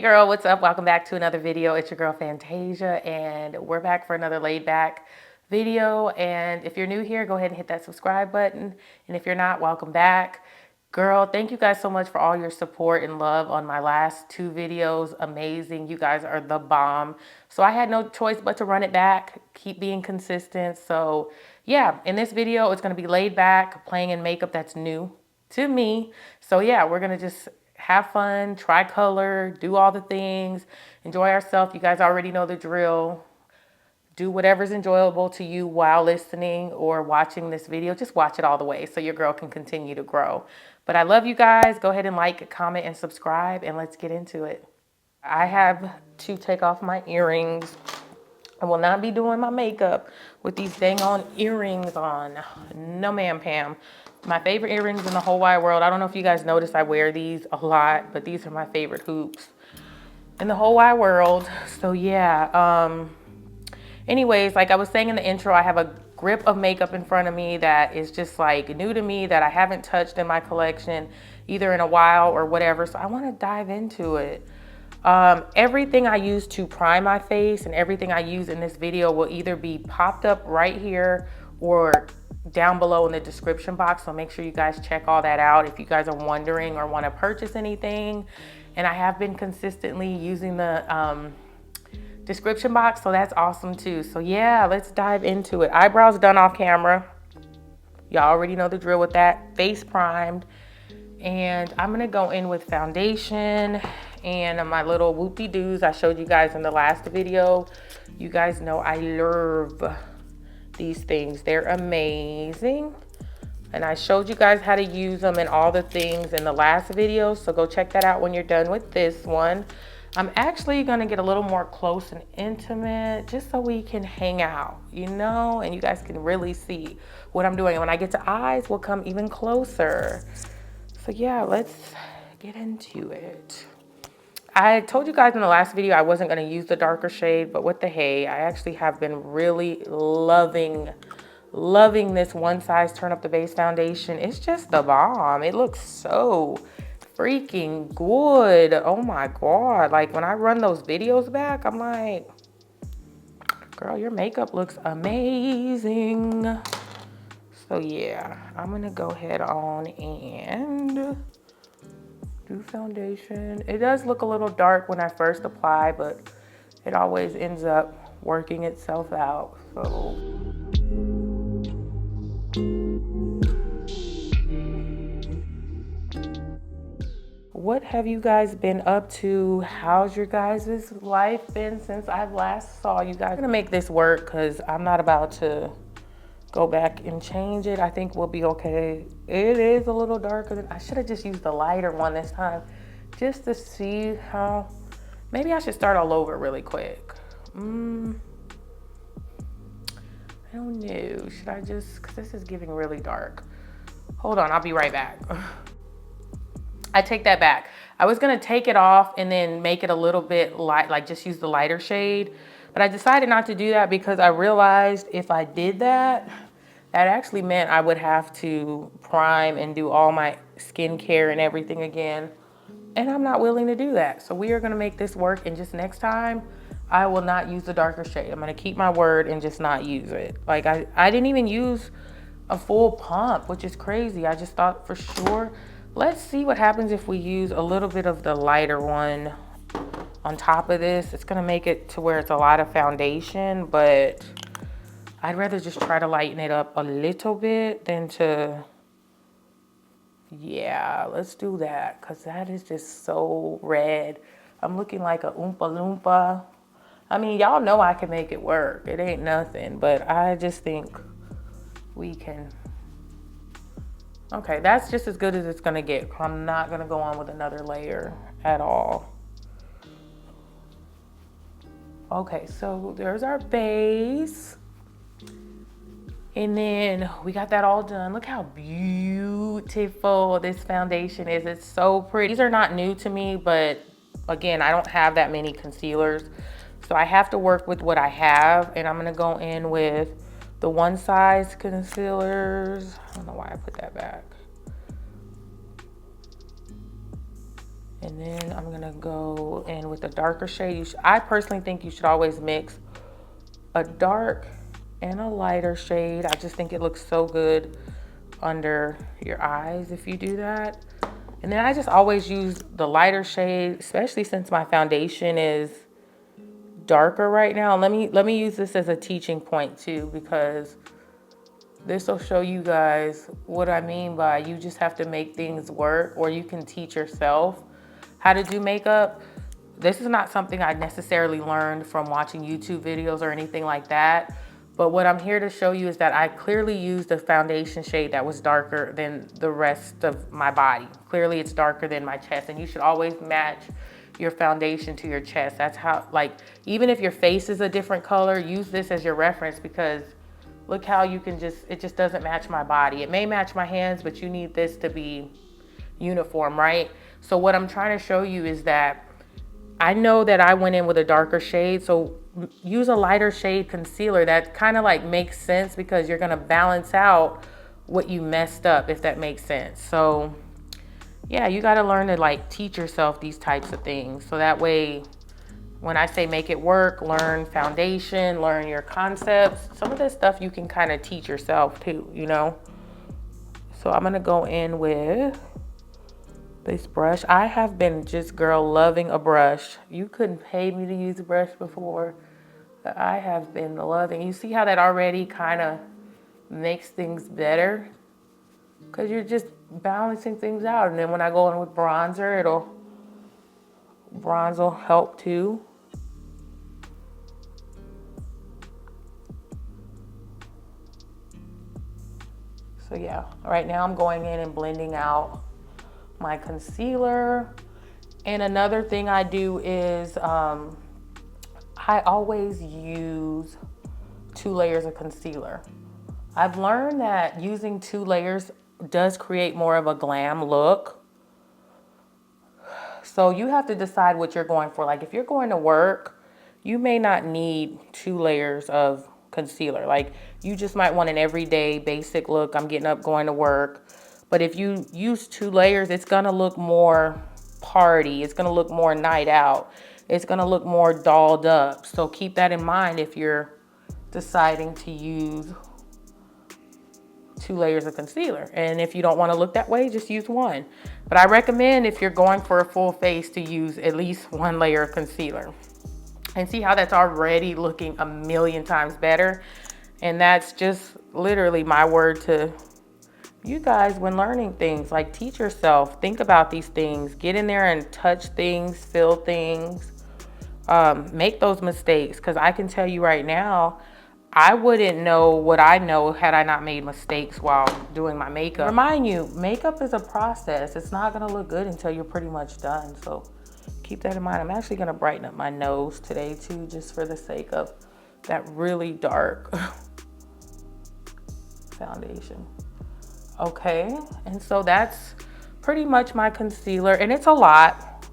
girl, what's up? Welcome back to another video. It's your girl Fantasia, and we're back for another laid back video. And if you're new here, go ahead and hit that subscribe button. And if you're not, welcome back. Girl, thank you guys so much for all your support and love on my last two videos. Amazing. You guys are the bomb. So I had no choice but to run it back, keep being consistent. So yeah, in this video, it's going to be laid back, playing in makeup that's new to me. So yeah, we're going to just have fun, try color, do all the things, enjoy ourselves. You guys already know the drill. Do whatever's enjoyable to you while listening or watching this video. Just watch it all the way so your girl can continue to grow. But I love you guys. Go ahead and like, comment, and subscribe, and let's get into it. I have to take off my earrings. I will not be doing my makeup with these dang on earrings on. No, ma'am, Pam. My favorite earrings in the whole wide world. I don't know if you guys notice I wear these a lot, but these are my favorite hoops in the whole wide world. So yeah, anyways, like I was saying in the intro, I have a grip of makeup in front of me that is just like new to me, that I haven't touched in my collection either in a while or whatever. So I want to dive into it. Everything I use to prime my face and everything I use in this video will either be popped up right here or down below in the description box. So make sure you guys check all that out if you guys are wondering or want to purchase anything. And I have been consistently using the description box, so that's awesome too. So yeah, let's dive into it. Eyebrows done off camera. Y'all already know the drill with that. Face primed. And I'm gonna go in with foundation and my little whoop-de-doos I showed you guys in the last video. You guys know I love these things. They're amazing. And I showed you guys how to use them and all the things in the last video. So go check that out when you're done with this one. I'm actually gonna get a little more close and intimate just so we can hang out, you know, and you guys can really see what I'm doing. And when I get to eyes, we'll come even closer. So yeah, let's get into it. I told you guys in the last video I wasn't going to use the darker shade, but what the hey, I actually have been really loving this One Size Turn Up the Base foundation. It's just the bomb. It looks so freaking good. Oh my God. Like when I run those videos back, I'm like, girl, your makeup looks amazing. So yeah, I'm going to go ahead on and do foundation. It does look a little dark when I first apply, but it always ends up working itself out. So what have you guys been up to? How's your guys' life been since I've last saw you guys? I'm gonna make this work because I'm not about to go back and change it. I think we'll be okay. It is a little darker than I should have just used the lighter one this time just to see how. Maybe I should start all over really quick. I don't know. Should I just, because this is giving really dark. Hold on, I'll be right back. I take that back. I was gonna take it off and then make it a little bit light, like just use the lighter shade. But I decided not to do that because I realized if I did that, that actually meant I would have to prime and do all my skincare and everything again. And I'm not willing to do that. So we are gonna make this work, and just next time, I will not use the darker shade. I'm gonna keep my word and just not use it. Like I didn't even use a full pump, which is crazy. I just thought for sure. Let's see what happens if we use a little bit of the lighter one on top of this. It's gonna make it to where it's a lot of foundation, but I'd rather just try to lighten it up a little bit than to, yeah, let's do that, because that is just so red. I'm looking like a Oompa Loompa. I mean, y'all know I can make it work. It ain't nothing, but I just think we can. Okay, that's just as good as it's gonna get. I'm not gonna go on with another layer at all. Okay, so there's our base. And then we got that all done. Look how beautiful this foundation is. It's so pretty. These are not new to me, but again, I don't have that many concealers. So I have to work with what I have. And I'm gonna go in with the One Size concealers. I don't know why I put that back. And then I'm gonna go in with a darker shade. I personally think you should always mix a dark and a lighter shade. I just think it looks so good under your eyes if you do that. And then I just always use the lighter shade, especially since my foundation is darker right now. Let me use this as a teaching point too, because this will show you guys what I mean by you just have to make things work, or you can teach yourself how to do makeup. This is not something I necessarily learned from watching YouTube videos or anything like that. But what I'm here to show you is that I clearly used a foundation shade that was darker than the rest of my body. Clearly it's darker than my chest, and you should always match your foundation to your chest. That's how, like, even if your face is a different color, use this as your reference, because look how you can it just doesn't match my body. It may match my hands, but you need this to be uniform, right? So what I'm trying to show you is that I know that I went in with a darker shade, so use a lighter shade concealer. That kind of like makes sense, because you're gonna balance out what you messed up, if that makes sense. So yeah, you gotta learn to like teach yourself these types of things. So that way, when I say make it work, learn foundation, learn your concepts. Some of this stuff you can kind of teach yourself too, you know? So I'm gonna go in with this brush. I have been just, girl, loving a brush. You couldn't pay me to use a brush before. But I have been loving. You see how that already kind of makes things better? Because you're just balancing things out. And then when I go in with bronzer, bronze will help too. So yeah, right now I'm going in and blending out my concealer. And another thing I do is I always use 2 layers of concealer. I've learned that using 2 layers does create more of a glam look. So you have to decide what you're going for. Like if you're going to work, you may not need 2 layers of concealer. Like you just might want an everyday basic look. I'm getting up, going to work. But if you use 2 layers, it's gonna look more party. It's gonna look more night out. It's gonna look more dolled up. So keep that in mind if you're deciding to use 2 layers of concealer. And if you don't want to look that way, just use 1. But I recommend, if you're going for a full face, to use at least 1 layer of concealer. And see how that's already looking a million times better? And that's just literally my word to you guys when learning things. Like, teach yourself, think about these things, get in there and touch things, feel things, make those mistakes. Because I can tell you right now, I wouldn't know what I know had I not made mistakes while doing my makeup. Remind you, makeup is a process. It's not gonna look good until you're pretty much done. So keep that in mind. I'm actually gonna brighten up my nose today too, just for the sake of that really dark foundation. Okay, and so that's pretty much my concealer, and it's a lot.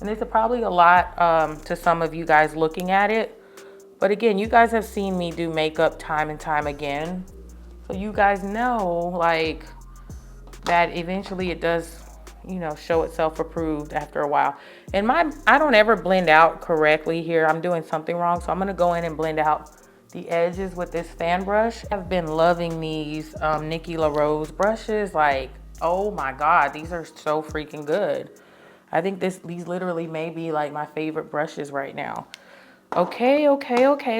And it's probably a lot to some of you guys looking at it. But again, you guys have seen me do makeup time and time again. So you guys know, like, that eventually it does, you know, show itself approved after a while. And I don't ever blend out correctly here. I'm doing something wrong. So I'm gonna go in and blend out the edges with this fan brush. I've been loving these Nikki LaRose brushes. Like, oh my God, these are so freaking good. I think these literally may be like my favorite brushes right now. Okay.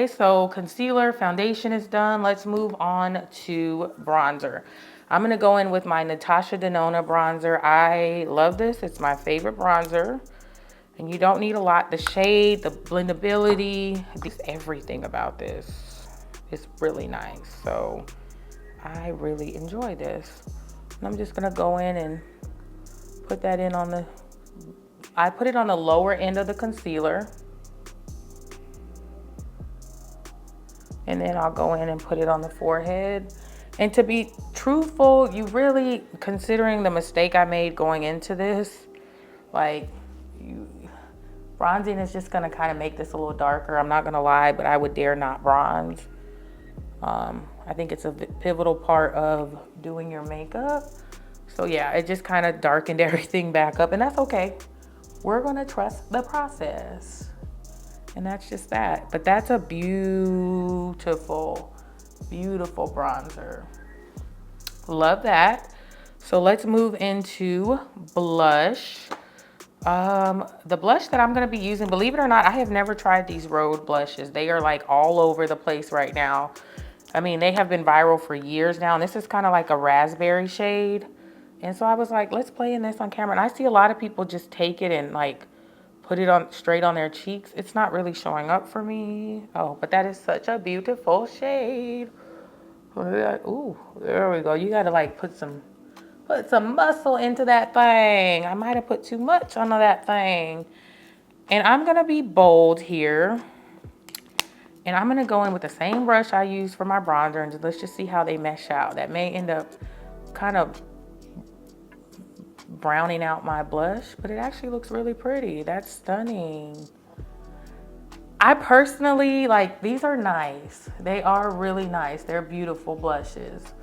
So concealer, foundation is done. Let's move on to bronzer. I'm going to go in with my Natasha Denona bronzer. I love this. It's my favorite bronzer. And you don't need a lot. The shade, the blendability, everything about this is really nice. So I really enjoy this. And I'm just going to go in and put that in on I put it on the lower end of the concealer. And then I'll go in and put it on the forehead. And to be truthful, you really, considering the mistake I made going into this, like, bronzing is just gonna kind of make this a little darker. I'm not gonna lie, but I would dare not bronze. I think it's a pivotal part of doing your makeup. So yeah, it just kind of darkened everything back up, and that's okay. we're gonna trust the process. And that's just that. But that's a beautiful, beautiful bronzer. Love that. So let's move into blush. The blush that I'm gonna be using, believe it or not, I have never tried these Rhode blushes. They are like all over the place right now. I mean, they have been viral for years now, and this is kind of like a raspberry shade. And so I was like, let's play in this on camera. And I see a lot of people just take it and like put it on straight on their cheeks. It's not really showing up for me. Oh, but that is such a beautiful shade. Ooh, there we go. You gotta like put some muscle into that thing. I might have put too much onto that thing. And I'm gonna be bold here. And I'm gonna go in with the same brush I used for my bronzer, and let's just see how they mesh out. That may end up kind of browning out my blush, but it actually looks really pretty. That's stunning. I personally, like, these are nice. They are really nice. They're beautiful blushes.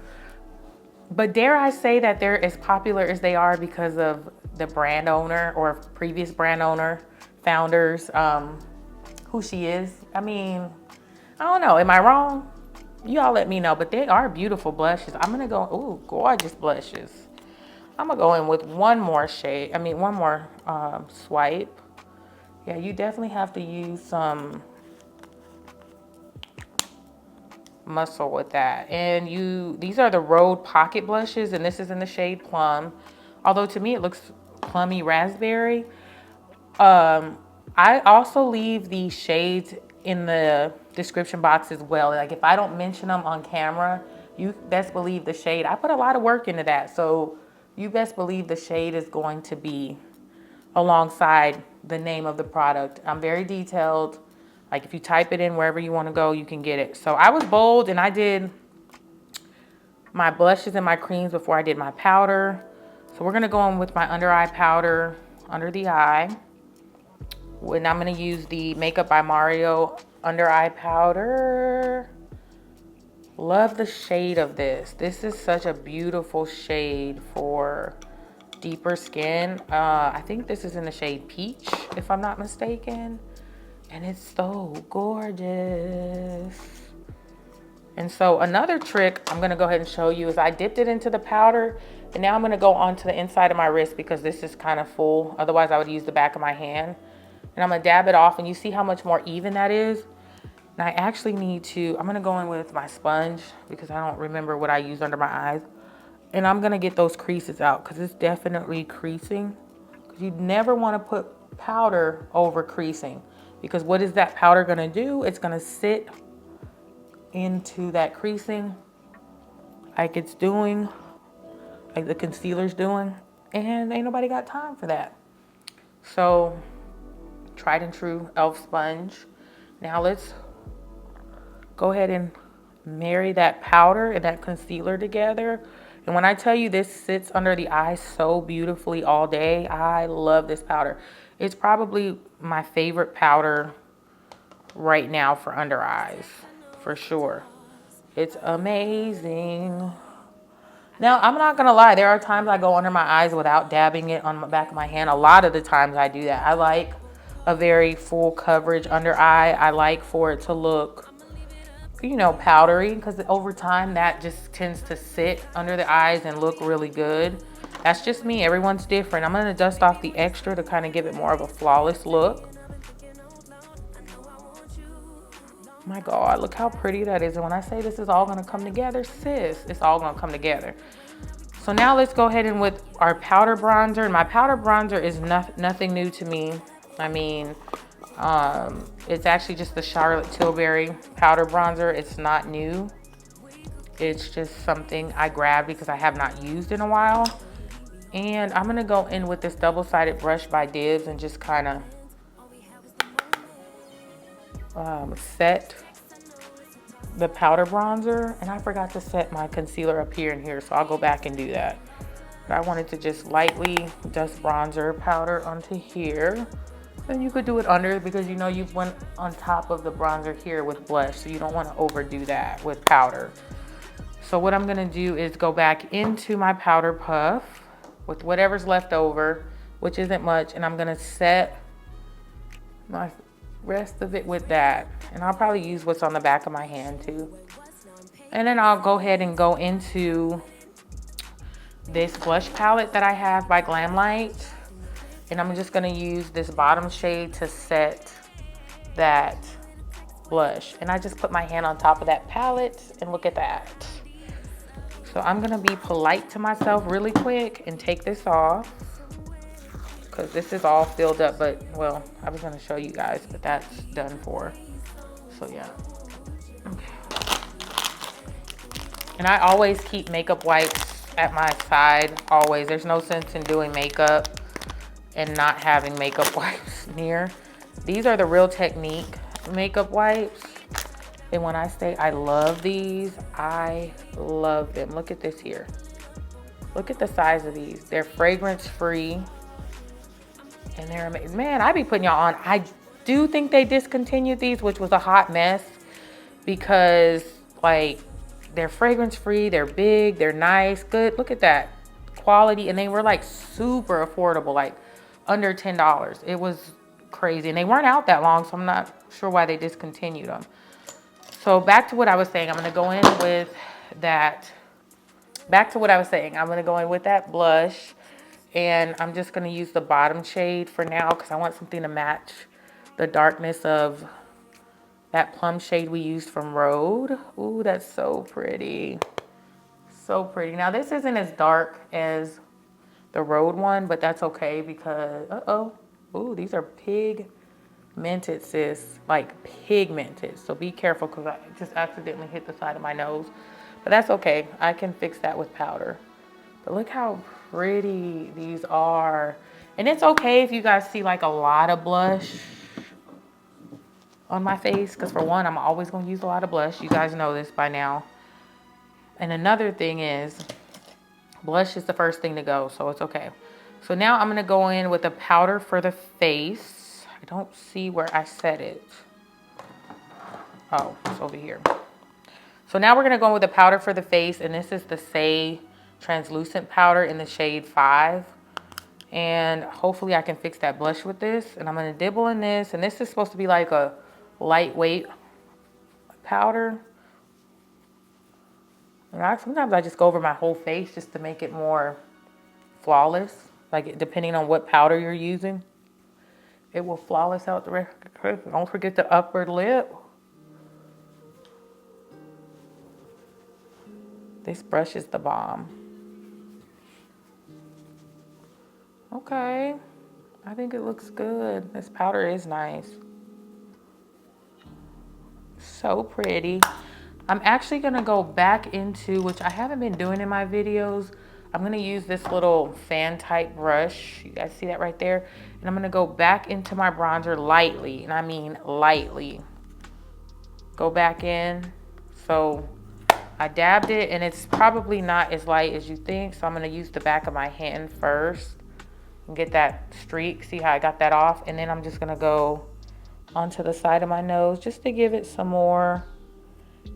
But dare I say that they're as popular as they are because of the brand owner or previous brand owner, founders, who she is. I mean, I don't know. Am I wrong? You all let me know. But they are beautiful blushes. I'm going to go, ooh, gorgeous blushes. I'm going to go in with one more shade. I mean, one more swipe. Yeah, you definitely have to use some muscle with that. And these are the Rhode Pocket blushes, and this is in the shade Plum. Although to me it looks plummy raspberry. I also leave the shades in the description box as well. Like if I don't mention them on camera, you best believe the shade. I put a lot of work into that, so you best believe the shade is going to be alongside the name of the product. I'm very detailed. Like if you type it in wherever you want to go, you can get it. So I was bold and I did my blushes and my creams before I did my powder. So we're going to go in with my under eye powder under the eye. And I'm going to use the Makeup by Mario under eye powder. Love the shade of this. This is such a beautiful shade for deeper skin. I think this is in the shade Peach, if I'm not mistaken. And it's so gorgeous. And so another trick I'm gonna go ahead and show you is I dipped it into the powder, and now I'm gonna go onto the inside of my wrist because this is kind of full. Otherwise I would use the back of my hand. And I'm gonna dab it off, and you see how much more even that is? And I actually need to, I'm gonna go in with my sponge because I don't remember what I used under my eyes. And I'm gonna get those creases out because it's definitely creasing. Because you never wanna put powder over creasing, because what is that powder gonna do? It's gonna sit into that creasing like it's doing, like the concealer's doing, and ain't nobody got time for that. So, tried and true e.l.f. sponge. Now let's go ahead and marry that powder and that concealer together. And when I tell you this sits under the eye so beautifully all day, I love this powder. It's probably my favorite powder right now for under eyes, for sure. It's amazing. Now, I'm not gonna lie, there are times I go under my eyes without dabbing it on the back of my hand. A lot of the times I do that. I like a very full coverage under eye. I like for it to look, you know, powdery, because over time that just tends to sit under the eyes and look really good. That's just me. Everyone's different. I'm gonna dust off the extra to kind of give it more of a flawless look. My God, look how pretty that is. And when I say this is all gonna come together, sis, it's all gonna come together. So now let's go ahead and with our powder bronzer. And my powder bronzer is nothing new to me. I mean, it's actually just the Charlotte Tilbury powder bronzer. It's not new. It's just something I grabbed because I have not used in a while. And I'm gonna go in with this double-sided brush by Dibs and just kind of set the powder bronzer. And I forgot to set my concealer up here and here, so I'll go back and do that. But I wanted to just lightly dust bronzer powder onto here. And you could do it under, because you know you went on top of the bronzer here with blush, so you don't want to overdo that with powder. So what I'm going to do is go back into my powder puff with whatever's left over. which isn't much, and I'm gonna set my rest of it with that. And I'll probably use what's on the back of my hand too. And then I'll go ahead and go into this blush palette that I have by Glamlite. And I'm just gonna use this bottom shade to set that blush. And I just put my hand on top of that palette and look at that. So I'm gonna be polite to myself really quick and take this off, because this is all filled up, but well, I was gonna show you guys, but that's done for. So yeah. Okay. And I always keep makeup wipes at my side, always. There's no sense in doing makeup and not having makeup wipes near. These are the Real Technique makeup wipes. And when I say I love these, I love them. Look at this here. Look at the size of these. They're fragrance free. And they're amazing. Man, I be putting y'all on. I do think they discontinued these, which was a hot mess, because like they're fragrance free, they're big, they're nice, good. Look at that quality. And they were like super affordable, like under $10. It was crazy. And they weren't out that long, so I'm not sure why they discontinued them. So back to what I was saying, I'm gonna go in with that. Back to what I was saying, I'm gonna go in with that blush. And I'm just gonna use the bottom shade for now, because I want something to match the darkness of that plum shade we used from Rhode. Ooh, that's so pretty. So pretty. Now this isn't as dark as the Rhode one, but that's okay because, ooh, these are pigmented, sis. Like pigmented. So be careful, because I just accidentally hit the side of my nose. But that's okay. I can fix that with powder. But look how pretty these are. And it's okay if you guys see like a lot of blush on my face, because for one, I'm always going to use a lot of blush. You guys know this by now. And another thing is, blush is the first thing to go, so it's okay. So now I'm going to go in with a powder for the face. I don't see where I set it. Oh, it's over here. So now we're going to go in with a powder for the face, and this is the Saie translucent powder in the shade 5. And hopefully I can fix that blush with this. And I'm going to dibble in this, and this is supposed to be like a lightweight powder. And sometimes I just go over my whole face just to make it more flawless. Like depending on what powder you're using, it will flawless out the rest. Don't forget the upper lip. This brush is the bomb. Okay, I think it looks good. This powder is nice. So pretty. I'm actually gonna go back into, which I haven't been doing in my videos, I'm gonna use this little fan type brush. You guys see that right there? And I'm gonna go back into my bronzer lightly, and I mean lightly. Go back in. So I dabbed it, and it's probably not as light as you think, so I'm gonna use the back of my hand first and get that streak. See how I got that off? And then I'm just gonna go onto the side of my nose just to give it some more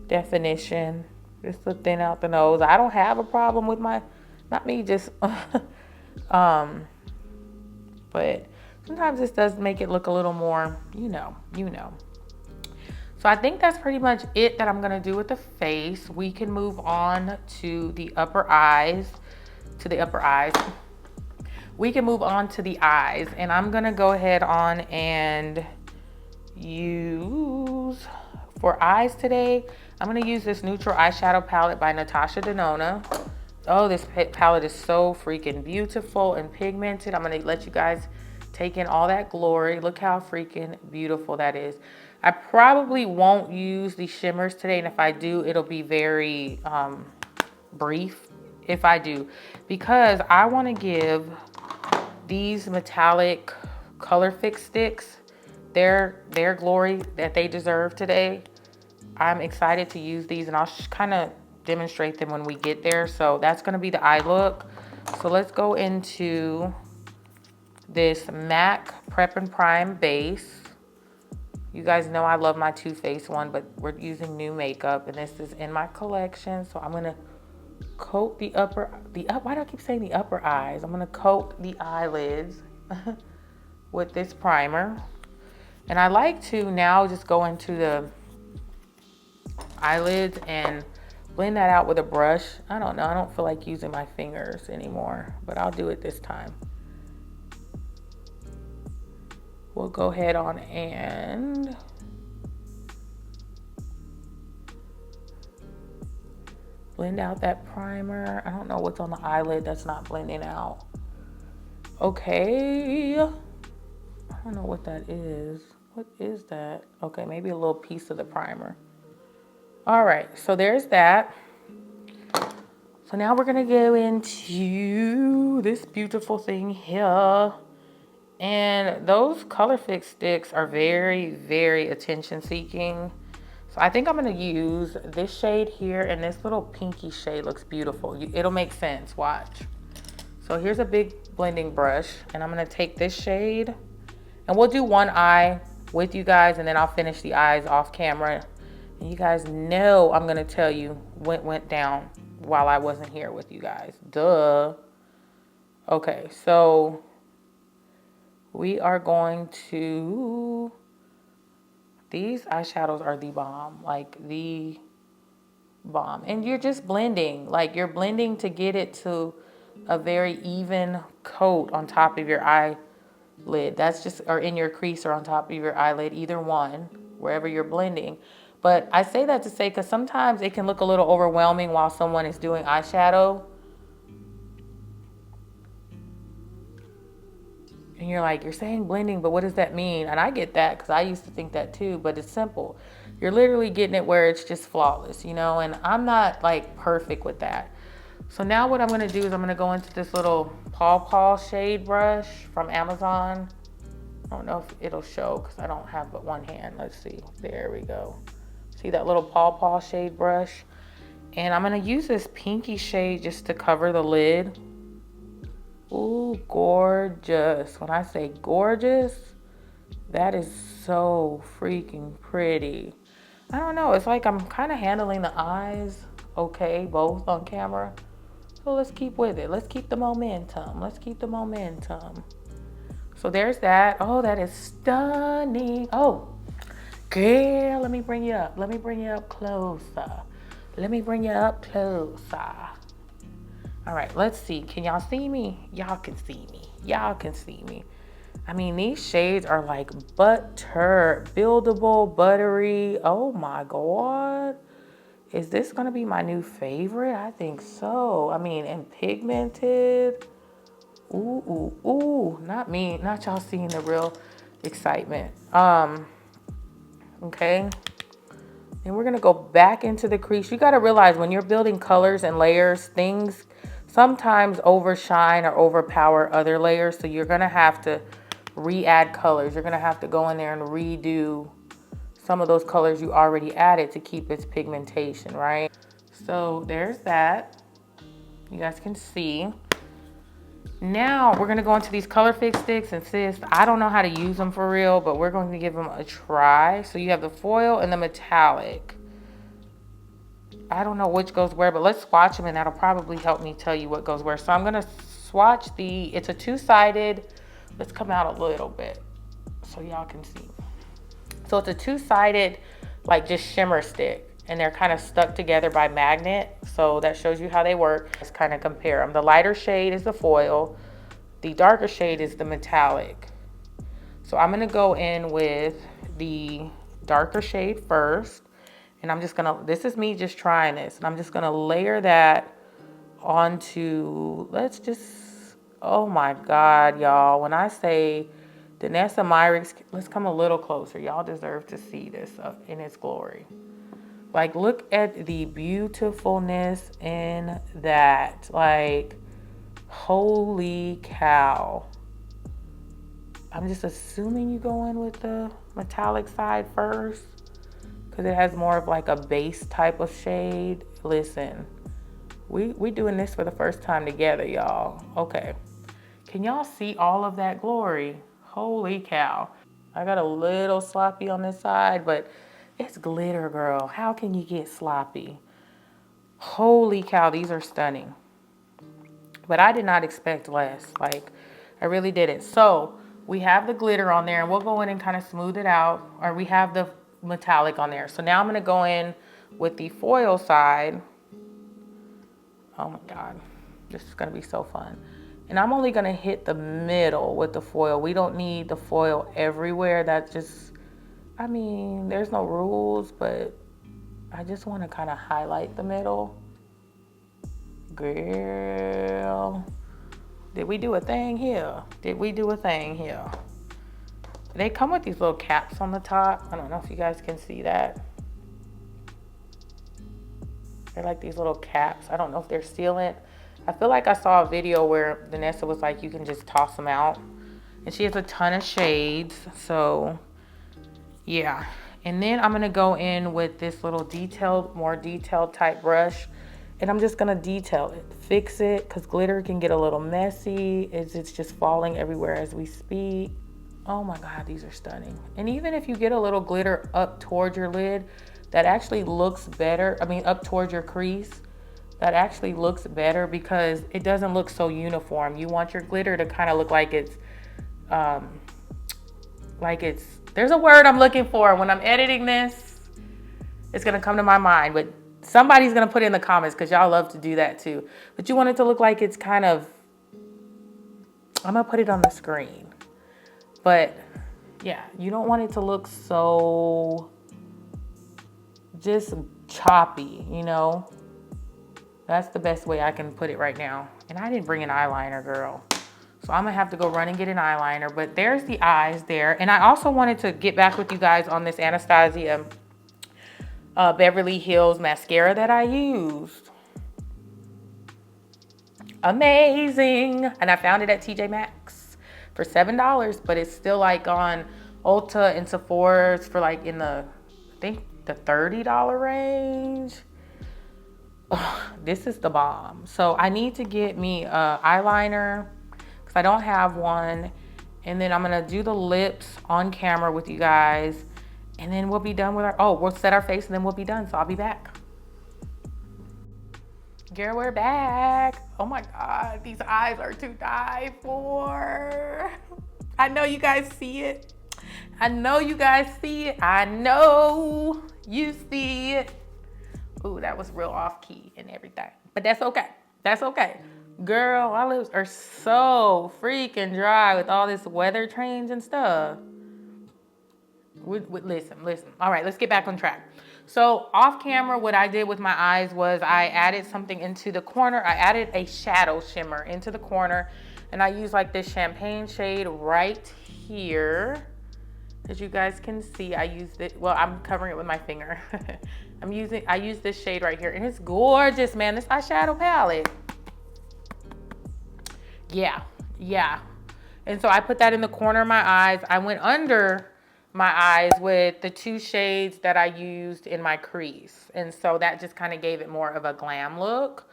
definition, just to thin out the nose. I don't have a problem with my, not me, just but sometimes this does make it look a little more, you know. So I think that's pretty much it that I'm gonna do with the face. We can move on to the upper eyes, we can move on to the eyes, and I'm gonna go ahead on and use, for eyes today, I'm gonna use this neutral eyeshadow palette by Natasha Denona. Oh, this palette is so freaking beautiful and pigmented. I'm gonna let you guys take in all that glory. Look how freaking beautiful that is. I probably won't use the shimmers today, and if I do, it'll be very brief if I do, because I want to give these metallic colorfix sticks their glory that they deserve today. I'm excited to use these, and I'll kind of demonstrate them when we get there. So that's going to be the eye look. So let's go into this MAC Prep and Prime base. You guys know I love my Too Faced one, but we're using new makeup, and this is in my collection. So I'm gonna coat why do I keep saying the upper eyes? I'm gonna coat the eyelids. with this primer. And I like to now just go into the eyelids and blend that out with a brush. I don't know, I don't feel like using my fingers anymore, but I'll do it this time. We'll go ahead on and blend out that primer. I don't know what's on the eyelid that's not blending out. Okay. I don't know what that is. What is that? Okay, maybe a little piece of the primer. All right, so there's that. So now we're gonna go into this beautiful thing here. And those colorfix sticks are very, very attention seeking. So I think I'm gonna use this shade here, and this little pinky shade looks beautiful. It'll make sense, watch. So here's a big blending brush, and I'm gonna take this shade, and we'll do one eye with you guys, and then I'll finish the eyes off camera. And you guys know I'm gonna tell you what went down while I wasn't here with you guys. Duh. Okay, so we are going to, these eyeshadows are the bomb, like the bomb. And you're just blending, like you're blending to get it to a very even coat on top of your eyelid. That's just, or in your crease or on top of your eyelid, either one, wherever you're blending. But I say that to say, because sometimes it can look a little overwhelming while someone is doing eyeshadow. And you're like, you're saying blending, but what does that mean? And I get that, because I used to think that too, but it's simple. You're literally getting it where it's just flawless, you know? And I'm not like perfect with that. So now what I'm gonna do is I'm gonna go into this little Paw Paw shade brush from Amazon. I don't know if it'll show because I don't have but one hand. Let's see, there we go. See that little Paw Paw shade brush? And I'm gonna use this pinky shade just to cover the lid. Ooh, gorgeous. When I say gorgeous, that is so freaking pretty. I don't know, it's like I'm kind of handling the eyes okay, both on camera. So let's keep with it. Let's keep the momentum. Let's keep the momentum. So there's that. Oh, that is stunning. Oh, girl, let me bring you up. Let me bring you up closer. Let me bring you up closer. All right, let's see. Can y'all see me? Y'all can see me. Y'all can see me. I mean, these shades are like butter, buildable, buttery. Oh my God. Is this gonna be my new favorite? I think so. I mean, and pigmented. Ooh, ooh, ooh. Not me, not y'all seeing the real excitement. Okay. And we're gonna go back into the crease. You gotta realize when you're building colors and layers, things sometimes overshine or overpower other layers. So you're gonna have to re-add colors. You're gonna have to go in there and redo some of those colors you already added to keep its pigmentation, right? So there's that. You guys can see. Now we're gonna go into these colorfix sticks, and sis, I don't know how to use them for real, but we're going to give them a try. So you have the foil and the metallic. I don't know which goes where, but let's swatch them and that'll probably help me tell you what goes where. So I'm gonna swatch it's a two-sided, let's come out a little bit so y'all can see. So it's a two-sided, like just shimmer stick, and they're kind of stuck together by magnet. So that shows you how they work. Let's kind of compare them. The lighter shade is the foil. The darker shade is the metallic. So I'm gonna go in with the darker shade first. And I'm just gonna, this is me just trying this. And I'm just gonna layer that onto, let's just, oh my God, y'all. When I say Danessa Myricks, let's come a little closer. Y'all deserve to see this in its glory. Like, look at the beautifulness in that. Like, holy cow. I'm just assuming you go in with the metallic side first, because it has more of like a base type of shade. Listen, we doing this for the first time together, y'all. Okay. Can y'all see all of that glory? Holy cow. I got a little sloppy on this side, but it's glitter, girl. How can you get sloppy? Holy cow, these are stunning. But I did not expect less. Like, I really didn't. So we have the glitter on there, and we'll go in and kind of smooth it out. Or we have the metallic on there. So now I'm going to go in with the foil side. Oh my God, this is going to be so fun. And I'm only going to hit the middle with the foil. We don't need the foil everywhere. That just, I mean, there's no rules, but I just want to kind of highlight the middle. Girl, did we do a thing here? Did we do a thing here? They come with these little caps on the top. I don't know if you guys can see that. They're like these little caps. I don't know if they're sealant. I feel like I saw a video where Danessa was like, you can just toss them out. And she has a ton of shades. So, yeah. And then I'm going to go in with this little detailed, more detailed type brush. And I'm just going to detail it. Fix it. Because glitter can get a little messy. It's just falling everywhere as we speak. Oh my God, these are stunning. And even if you get a little glitter up towards your lid, that actually looks better. I mean, up towards your crease. That actually looks better because it doesn't look so uniform. You want your glitter to kind of look like it's, there's a word I'm looking for. When I'm editing this, it's gonna come to my mind, but somebody's gonna put it in the comments because y'all love to do that too. But you want it to look like it's kind of, I'm gonna put it on the screen. But yeah, you don't want it to look so just choppy, you know? That's the best way I can put it right now. And I didn't bring an eyeliner, girl. So I'm gonna have to go run and get an eyeliner. But there's the eyes there. And I also wanted to get back with you guys on this Anastasia Beverly Hills mascara that I used. Amazing. And I found it at TJ Maxx for $7. But it's still like on Ulta and Sephora's for like in the, I think the $30 range. This is the bomb. So I need to get me a eyeliner because I don't have one. And then I'm gonna do the lips on camera with you guys. And then we'll be done with we'll set our face and then we'll be done. So I'll be back. Girl, we're back. Oh my God, these eyes are to die for. I know you guys see it. I know you guys see it. I know you see it. Ooh, that was real off key and everything. But that's okay. That's okay. Girl, my lips are so freaking dry with all this weather change and stuff. Listen. All right, let's get back on track. So off camera, what I did with my eyes was I added something into the corner. I added a shadow shimmer into the corner. And I used like this champagne shade right here. As you guys can see, I used it. Well, I'm covering it with my finger. I use this shade right here, and it's gorgeous, man. This eyeshadow palette. Yeah. And so I put that in the corner of my eyes. I went under my eyes with the two shades that I used in my crease. And so that just kind of gave it more of a glam look.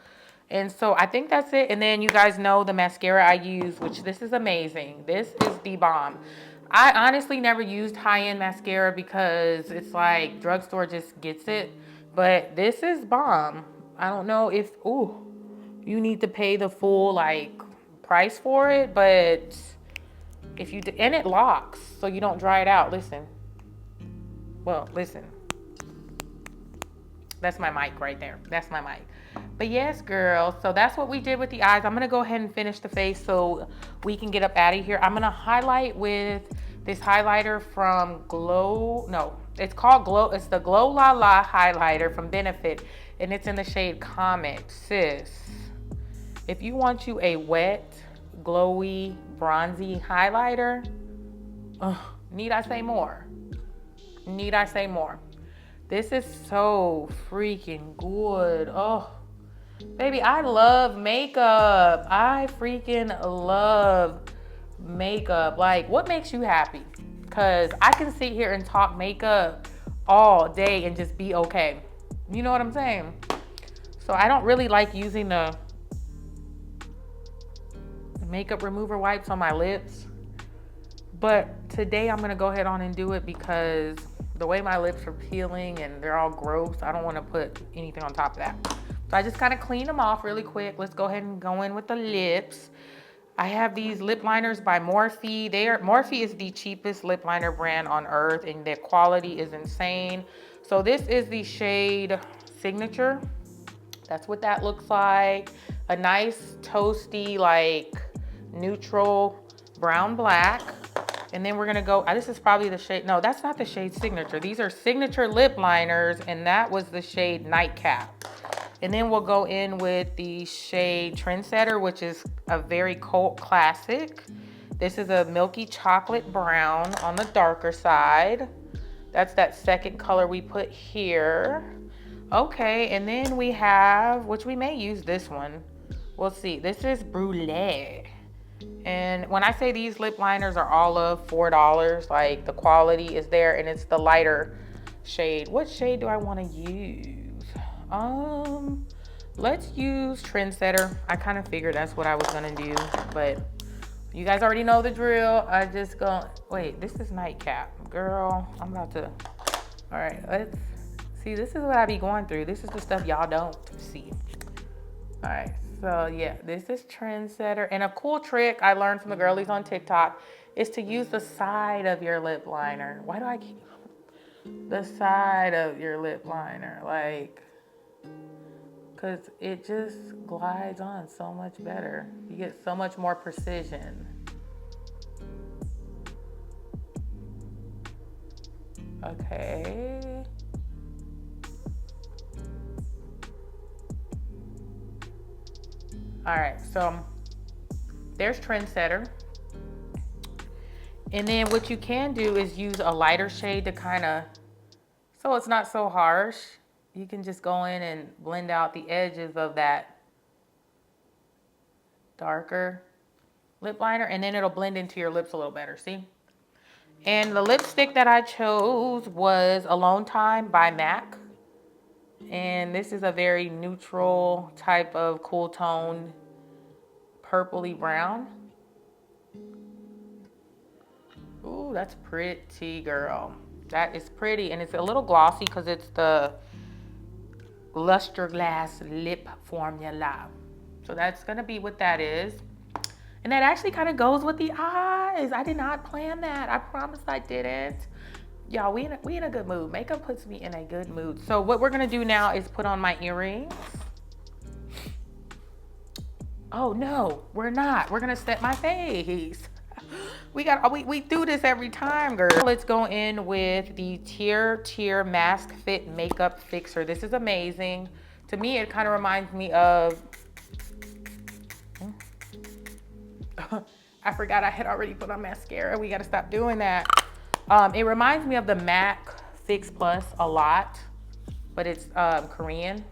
And so I think that's it. And then you guys know the mascara I use, which this is amazing. This is the bomb. I honestly never used high-end mascara because it's like drugstore just gets it. But this is bomb. I don't know if, you need to pay the full like price for it. But if you, and it locks so you don't dry it out. Listen. That's my mic right there. That's my mic. But yes, girl. So that's what we did with the eyes. I'm going to go ahead and finish the face so we can get up out of here. I'm going to highlight with this highlighter from it's called Glow. It's the Glow La La highlighter from Benefit. And it's in the shade Comet. Sis, if you want you a wet, glowy, bronzy highlighter, need I say more? Need I say more? This is so freaking good. Oh, baby, I love makeup. I freaking love makeup. Like, what makes you happy? Because I can sit here and talk makeup all day and just be okay. You know what I'm saying? So I don't really like using the makeup remover wipes on my lips. But today I'm going to go ahead on and do it because the way my lips are peeling and they're all gross, I don't want to put anything on top of that. So I just kind of clean them off really quick. Let's go ahead and go in with the lips. I have these lip liners by Morphe. Morphe is the cheapest lip liner brand on earth, and their quality is insane. So this is the shade Signature. That's what that looks like. A nice toasty, like neutral brown black. And then we're gonna go, this is probably the shade, no, that's not the shade Signature. These are Signature lip liners, and that was the shade Nightcap. And then we'll go in with the shade Trendsetter, which is a very cult classic. This is a milky chocolate brown on the darker side. That's that second color we put here. Okay, and then we have, which we may use this one. We'll see. This is Brulee. And when I say these lip liners are all of $4, like the quality is there, and it's the lighter shade. What shade do I want to use? Let's use Trendsetter. I kind of figured that's what I was gonna do, but you guys already know the drill. I just go, wait, this is Nightcap. Girl, I'm about to, all right, let's see. This is what I be going through. This is the stuff y'all don't see. All right, so yeah, this is Trendsetter. And a cool trick I learned from the girlies on TikTok is to use the side of your lip liner. Why do I keep the side of your lip liner? Like, because it just glides on so much better. You get so much more precision. Okay. All right, so there's Trendsetter. And then what you can do is use a lighter shade to kind of, so it's not so harsh. You can just go in and blend out the edges of that darker lip liner, and then it'll blend into your lips a little better, see? And the lipstick that I chose was Alone Time by MAC. And this is a very neutral type of cool tone, purpley brown. Ooh, that's pretty, girl. That is pretty, and it's a little glossy because it's the Luster Glass Lip Formula. So that's gonna be what that is. And that actually kind of goes with the eyes. I did not plan that. I promise I didn't. Y'all, we in a good mood. Makeup puts me in a good mood. So what we're gonna do now is put on my earrings. Oh no, we're not. We're gonna set my face. We do this every time, girl. Let's go in with the Tirtir Mask Fit Makeup Fixer. This is amazing. To me, it kind of reminds me of, I forgot I had already put on mascara. We gotta stop doing that. It reminds me of the MAC Fix Plus a lot, but it's Korean.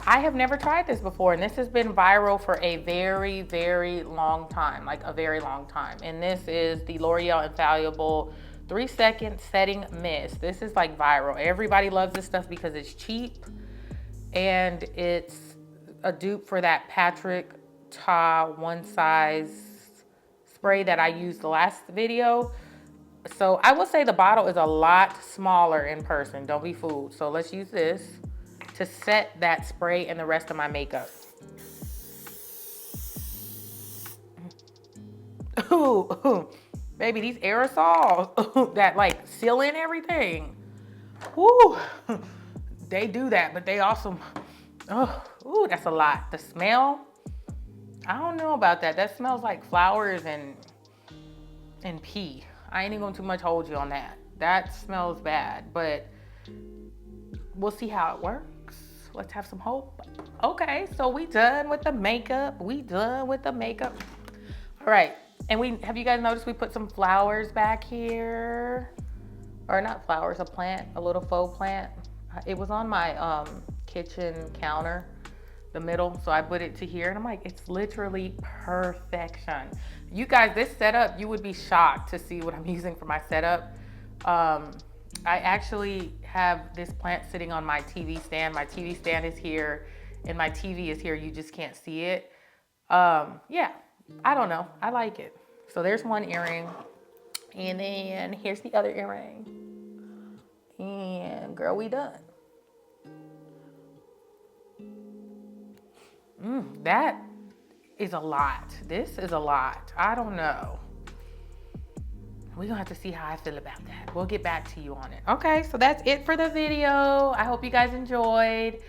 I have never tried this before, and this has been viral for a very, very long time, like a very long time. And this is the L'Oreal Infallible 3-second setting mist. This is like viral. Everybody loves this stuff because it's cheap, and it's a dupe for that Patrick Ta one size spray that I used the last video. So I will say the bottle is a lot smaller in person. Don't be fooled. So let's use this to set that spray and the rest of my makeup. Ooh, baby, these aerosols that like seal in everything. Woo, they do that, but they also, ooh, that's a lot. The smell, I don't know about that. That smells like flowers and pee. I ain't even gonna too much hold you on that. That smells bad, but we'll see how it works. Let's have some hope. Okay, so we done with the makeup. All right, and have you guys noticed we put some flowers back here? Or not flowers, a plant, a little faux plant. It was on my kitchen counter, the middle, so I put it to here, and I'm like, it's literally perfection. You guys, this setup, you would be shocked to see what I'm using for my setup. I actually have this plant sitting on my TV stand. My TV stand is here, and my TV is here. You just can't see it. Yeah, I don't know. I like it. So there's one earring, and then here's the other earring. And girl, we done. That is a lot. This is a lot. I don't know. We're gonna have to see how I feel about that. We'll get back to you on it. Okay, so that's it for the video. I hope you guys enjoyed.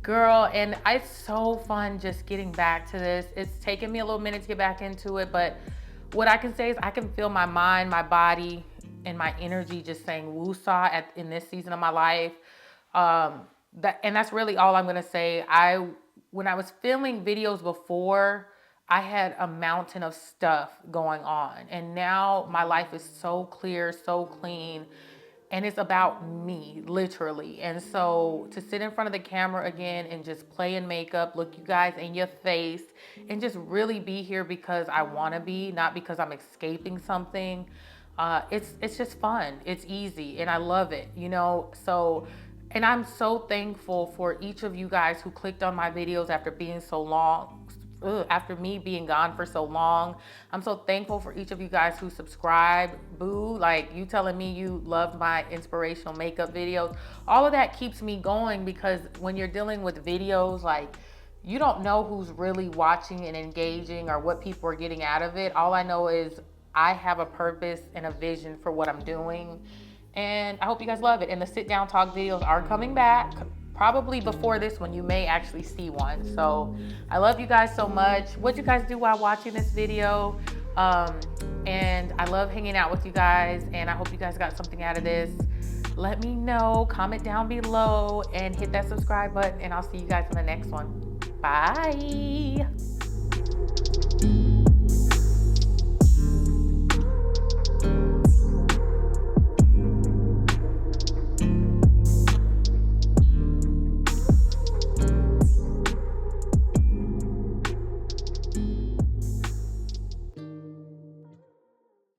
Girl, and it's so fun just getting back to this. It's taken me a little minute to get back into it, but what I can say is I can feel my mind, my body, and my energy just saying woosah in this season of my life. And that's really all I'm gonna say. When I was filming videos before, I had a mountain of stuff going on, and now my life is so clear, so clean, and it's about me, literally. And so to sit in front of the camera again and just play in makeup, look you guys in your face, and just really be here because I want to be, not because I'm escaping something. It's just fun. It's easy, and I love it, you know. So, and I'm so thankful for each of you guys who clicked on my videos after being so long. After me being gone for so long. I'm so thankful for each of you guys who subscribe. Boo, like you telling me you loved my inspirational makeup videos. All of that keeps me going, because when you're dealing with videos, like, you don't know who's really watching and engaging or what people are getting out of it. All I know is I have a purpose and a vision for what I'm doing, and I hope you guys love it. And the sit down talk videos are coming back. Probably before this one, you may actually see one. So I love you guys so much. What'd you guys do while watching this video? And I love hanging out with you guys, and I hope you guys got something out of this. Let me know, comment down below, and hit that subscribe button, and I'll see you guys in the next one. Bye.